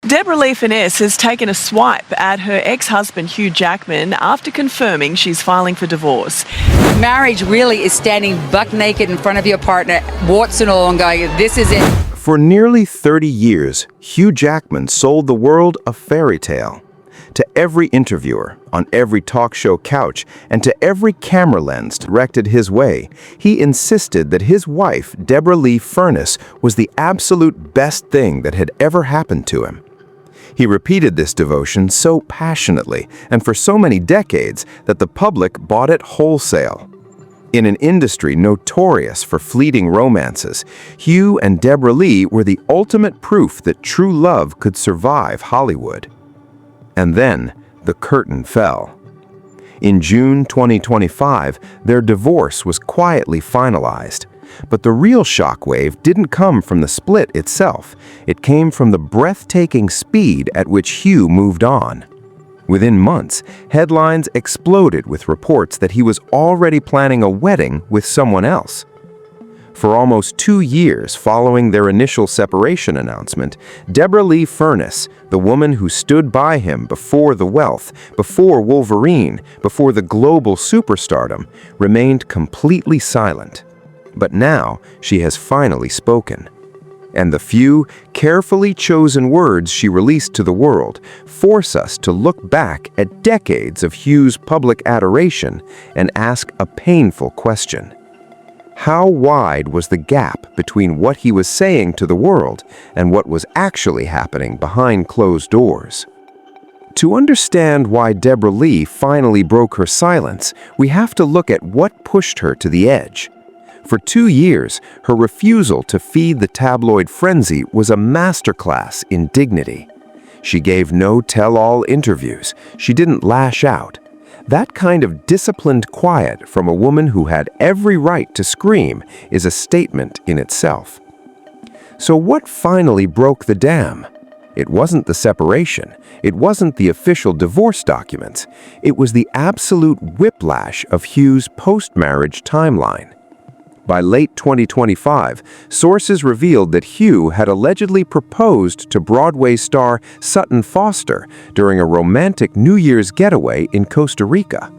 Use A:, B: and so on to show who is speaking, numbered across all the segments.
A: Deborra-Lee Furness has taken a swipe at her ex-husband Hugh Jackman after confirming she's filing for divorce.
B: Marriage really is standing buck naked in front of your partner, warts and all, and going, this is it.
C: For nearly 30 years, Hugh Jackman sold the world a fairy tale. To every interviewer, on every talk show couch, and to every camera lens directed his way, he insisted that his wife, Deborra-Lee Furness, was the absolute best thing that had ever happened to him. He repeated this devotion so passionately and for so many decades that the public bought it wholesale. In an industry notorious for fleeting romances, Hugh and Deborra-Lee were the ultimate proof that true love could survive Hollywood. And then the curtain fell. In June 2025, their divorce was quietly finalized. But the real shockwave didn't come from the split itself. It came from the breathtaking speed at which Hugh moved on. Within months, headlines exploded with reports that he was already planning a wedding with someone else. For almost 2 years following their initial separation announcement, Deborra-Lee Furness, the woman who stood by him before the wealth, before Wolverine, before the global superstardom, remained completely silent. But now she has finally spoken. And the few, carefully chosen words she released to the world force us to look back at decades of Hugh's public adoration and ask a painful question. How wide was the gap between what he was saying to the world and what was actually happening behind closed doors? To understand why Deborra-Lee finally broke her silence, we have to look at what pushed her to the edge. For 2 years, her refusal to feed the tabloid frenzy was a masterclass in dignity. She gave no tell-all interviews. She didn't lash out. That kind of disciplined quiet from a woman who had every right to scream is a statement in itself. So what finally broke the dam? It wasn't the separation. It wasn't the official divorce documents. It was the absolute whiplash of Hugh's post-marriage timeline. By late 2025, sources revealed that Hugh had allegedly proposed to Broadway star Sutton Foster during a romantic New Year's getaway in Costa Rica.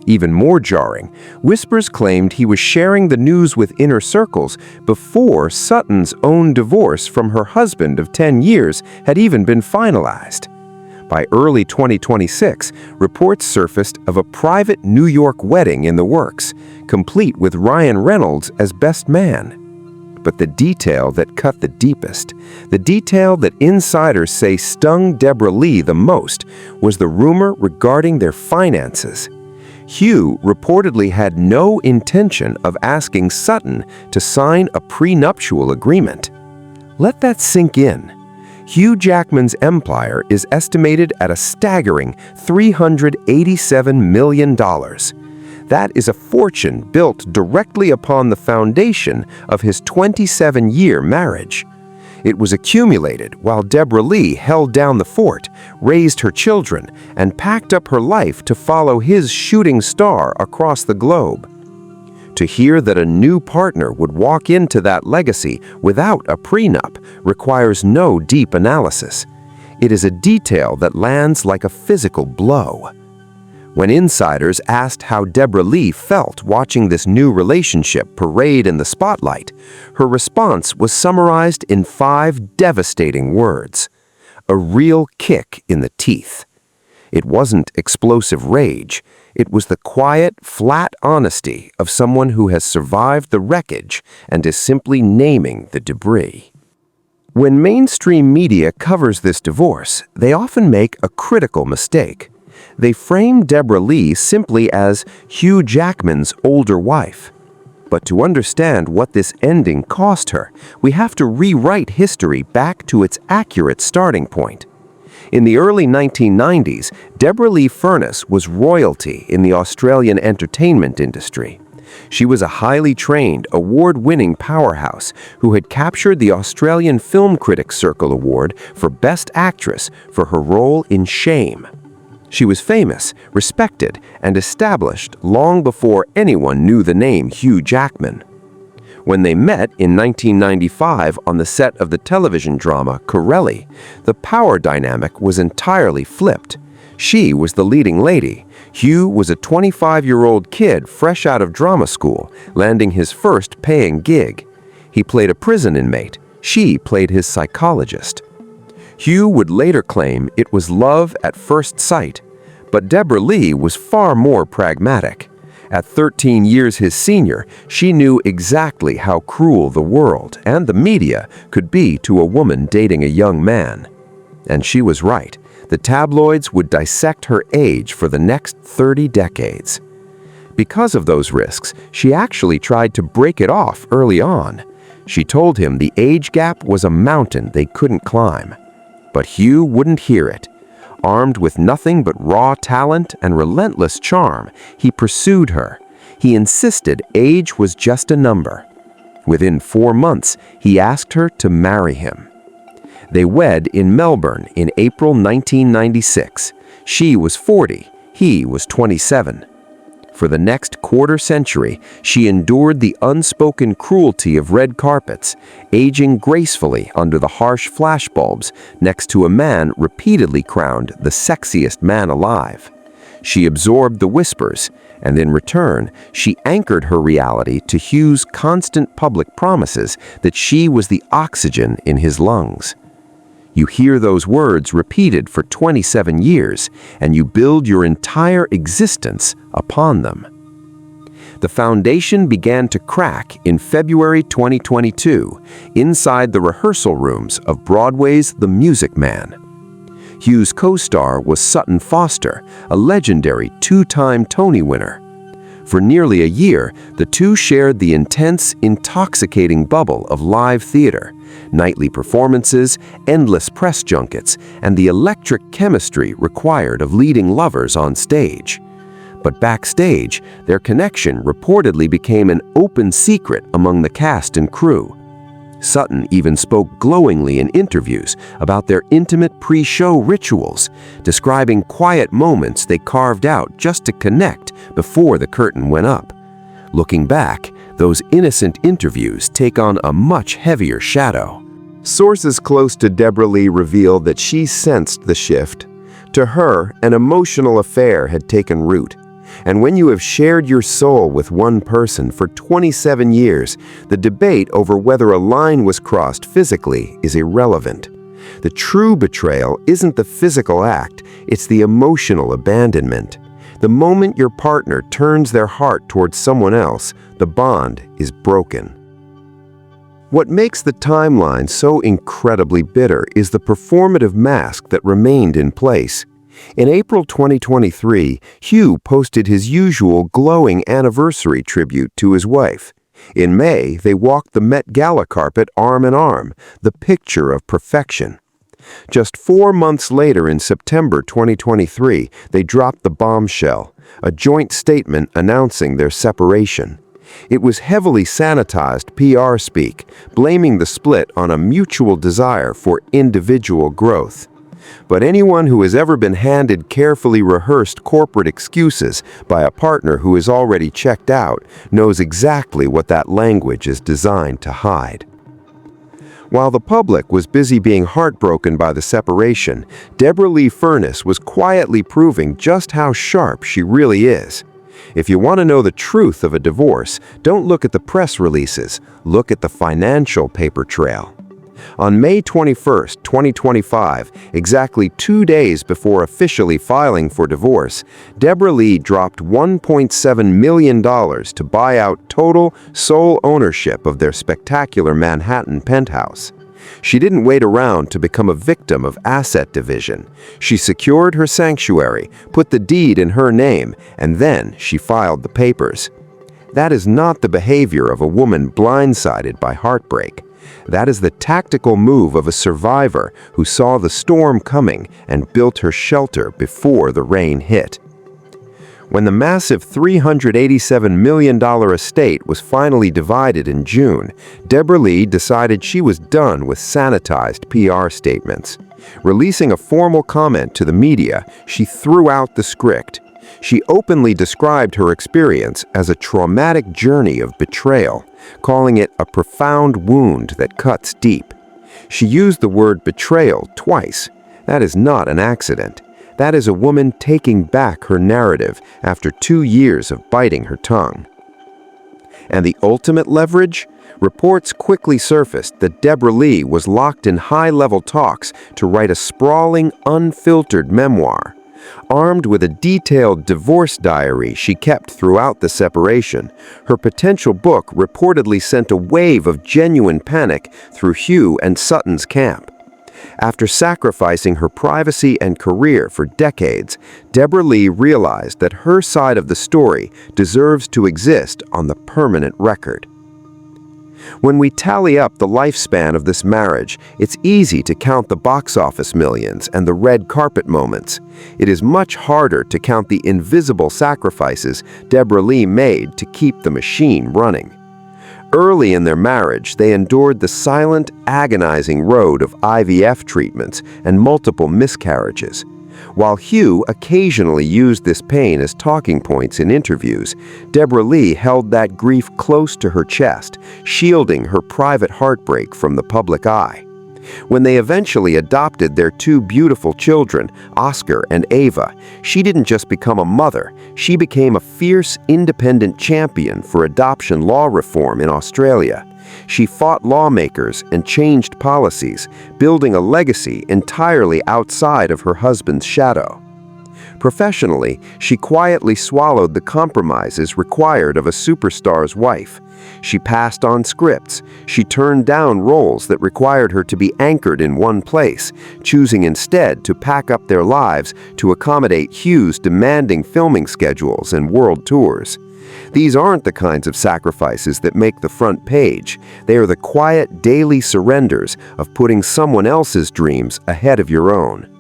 C: Even more jarring, whispers claimed he was sharing the news with inner circles before Sutton's own divorce from her husband of 10 years had even been finalized. By early 2026, reports surfaced of a private New York wedding in the works, complete with Ryan Reynolds as best man. But the detail that cut the deepest, the detail that insiders say stung Deborra-Lee the most, was the rumor regarding their finances. Hugh reportedly had no intention of asking Sutton to sign a prenuptial agreement. Let that sink in. Hugh Jackman's empire is estimated at a staggering $387 million. That is a fortune built directly upon the foundation of his 27-year marriage. It was accumulated while Deborra-Lee held down the fort, raised her children, and packed up her life to follow his shooting star across the globe. To hear that a new partner would walk into that legacy without a prenup requires no deep analysis. It is a detail that lands like a physical blow. When insiders asked how Deborra-Lee felt watching this new relationship parade in the spotlight, her response was summarized in 5 devastating words: a real kick in the teeth. It wasn't explosive rage. It was the quiet, flat honesty of someone who has survived the wreckage and is simply naming the debris. When mainstream media covers this divorce, they often make a critical mistake. They frame Deborra-Lee simply as Hugh Jackman's older wife. But to understand what this ending cost her, we have to rewrite history back to its accurate starting point. In the early 1990s, Deborra-Lee Furness was royalty in the Australian entertainment industry. She was a highly trained, award-winning powerhouse who had captured the Australian Film Critics Circle Award for Best Actress for her role in Shame. She was famous, respected, and established long before anyone knew the name Hugh Jackman. When they met in 1995 on the set of the television drama Corelli, the power dynamic was entirely flipped. She was the leading lady. Hugh was a 25-year-old kid fresh out of drama school, landing his first paying gig. He played a prison inmate. She played his psychologist. Hugh would later claim it was love at first sight, but Deborra-Lee was far more pragmatic. At 13 years his senior, she knew exactly how cruel the world and the media could be to a woman dating a young man. And she was right. The tabloids would dissect her age for the next 30 decades. Because of those risks, she actually tried to break it off early on. She told him the age gap was a mountain they couldn't climb. But Hugh wouldn't hear it. Armed with nothing but raw talent and relentless charm, he pursued her. He insisted age was just a number. Within 4 months, he asked her to marry him. They wed in Melbourne in April 1996. She was 40, he was 27. For the next quarter century, she endured the unspoken cruelty of red carpets, aging gracefully under the harsh flashbulbs next to a man repeatedly crowned the sexiest man alive. She absorbed the whispers, and in return, she anchored her reality to Hugh's constant public promises that she was the oxygen in his lungs. You hear those words repeated for 27 years, and you build your entire existence upon them. The foundation began to crack in February 2022, inside the rehearsal rooms of Broadway's The Music Man. Hugh's co-star was Sutton Foster, a legendary 2-time Tony winner. For nearly a year, the two shared the intense, intoxicating bubble of live theater, nightly performances, endless press junkets, and the electric chemistry required of leading lovers on stage. But backstage, their connection reportedly became an open secret among the cast and crew. Sutton even spoke glowingly in interviews about their intimate pre-show rituals, describing quiet moments they carved out just to connect before the curtain went up. Looking back, those innocent interviews take on a much heavier shadow. Sources close to Deborra-Lee reveal that she sensed the shift. To her, an emotional affair had taken root. And when you have shared your soul with one person for 27 years, the debate over whether a line was crossed physically is irrelevant. The true betrayal isn't the physical act, it's the emotional abandonment. The moment your partner turns their heart towards someone else, the bond is broken. What makes the timeline so incredibly bitter is the performative mask that remained in place. In April 2023, Hugh posted his usual glowing anniversary tribute to his wife. In May, they walked the Met Gala carpet arm in arm, the picture of perfection. Just 4 months later, in September 2023, they dropped the Bombshell, a joint statement announcing their separation. It was heavily sanitized PR speak, blaming the split on a mutual desire for individual growth. But anyone who has ever been handed carefully rehearsed corporate excuses by a partner who is already checked out knows exactly what that language is designed to hide. While the public was busy being heartbroken by the separation, Deborra-Lee Furness was quietly proving just how sharp she really is. If you want to know the truth of a divorce, don't look at the press releases, look at the financial paper trail. On May 21, 2025, exactly 2 days before officially filing for divorce, Deborra-Lee dropped $1.7 million to buy out total sole ownership of their spectacular Manhattan penthouse. She didn't wait around to become a victim of asset division. She secured her sanctuary, put the deed in her name, and then she filed the papers. That is not the behavior of a woman blindsided by heartbreak. That is the tactical move of a survivor who saw the storm coming and built her shelter before the rain hit. When the massive $387 million estate was finally divided in June, Deborra-Lee decided she was done with sanitized PR statements. Releasing a formal comment to the media, she threw out the script. She openly described her experience as a traumatic journey of betrayal, calling it a profound wound that cuts deep. She used the word betrayal twice. That is not an accident. That is a woman taking back her narrative after 2 years of biting her tongue. And the ultimate leverage? Reports quickly surfaced that Deborra-Lee was locked in high-level talks to write a sprawling, unfiltered memoir. Armed with a detailed divorce diary she kept throughout the separation, her potential book reportedly sent a wave of genuine panic through Hugh and Sutton's camp. After sacrificing her privacy and career for decades, Deborra-Lee realized that her side of the story deserves to exist on the permanent record. When we tally up the lifespan of this marriage, it's easy to count the box office millions and the red carpet moments. It is much harder to count the invisible sacrifices Deborra-Lee made to keep the machine running. Early in their marriage, they endured the silent, agonizing road of IVF treatments and multiple miscarriages. While Hugh occasionally used this pain as talking points in interviews, Deborra-Lee held that grief close to her chest, shielding her private heartbreak from the public eye. When they eventually adopted their 2 beautiful children, Oscar and Ava, she didn't just become a mother, she became a fierce, independent champion for adoption law reform in Australia. She fought lawmakers and changed policies, building a legacy entirely outside of her husband's shadow. Professionally, she quietly swallowed the compromises required of a superstar's wife. She passed on scripts. She turned down roles that required her to be anchored in one place, choosing instead to pack up their lives to accommodate Hugh's demanding filming schedules and world tours. These aren't the kinds of sacrifices that make the front page. They are the quiet, daily surrenders of putting someone else's dreams ahead of your own.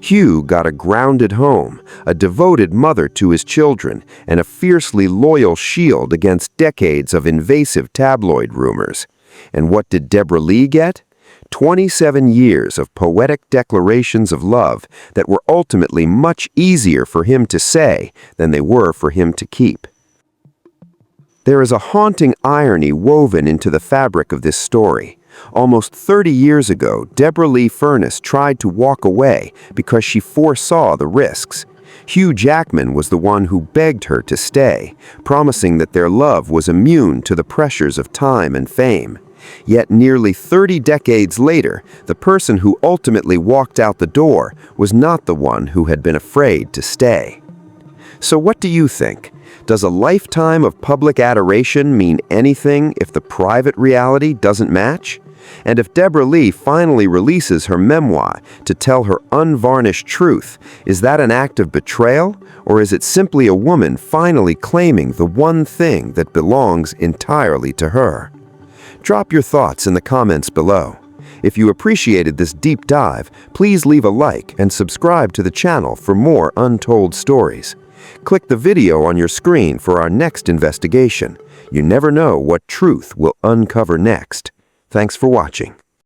C: Hugh got a grounded home, a devoted mother to his children, and a fiercely loyal shield against decades of invasive tabloid rumors. And what did Deborra-Lee get? 27 years of poetic declarations of love that were ultimately much easier for him to say than they were for him to keep. There is a haunting irony woven into the fabric of this story. Almost 30 years ago, Deborra-Lee Furness tried to walk away because she foresaw the risks. Hugh Jackman was the one who begged her to stay, promising that their love was immune to the pressures of time and fame. Yet nearly 30 decades later, the person who ultimately walked out the door was not the one who had been afraid to stay. So what do you think? Does a lifetime of public adoration mean anything if the private reality doesn't match? And if Deborra-Lee finally releases her memoir to tell her unvarnished truth, is that an act of betrayal, or is it simply a woman finally claiming the one thing that belongs entirely to her? Drop your thoughts in the comments below. If you appreciated this deep dive, please leave a like and subscribe to the channel for more untold stories. Click the video on your screen for our next investigation. You never know what truth will uncover next. Thanks for watching.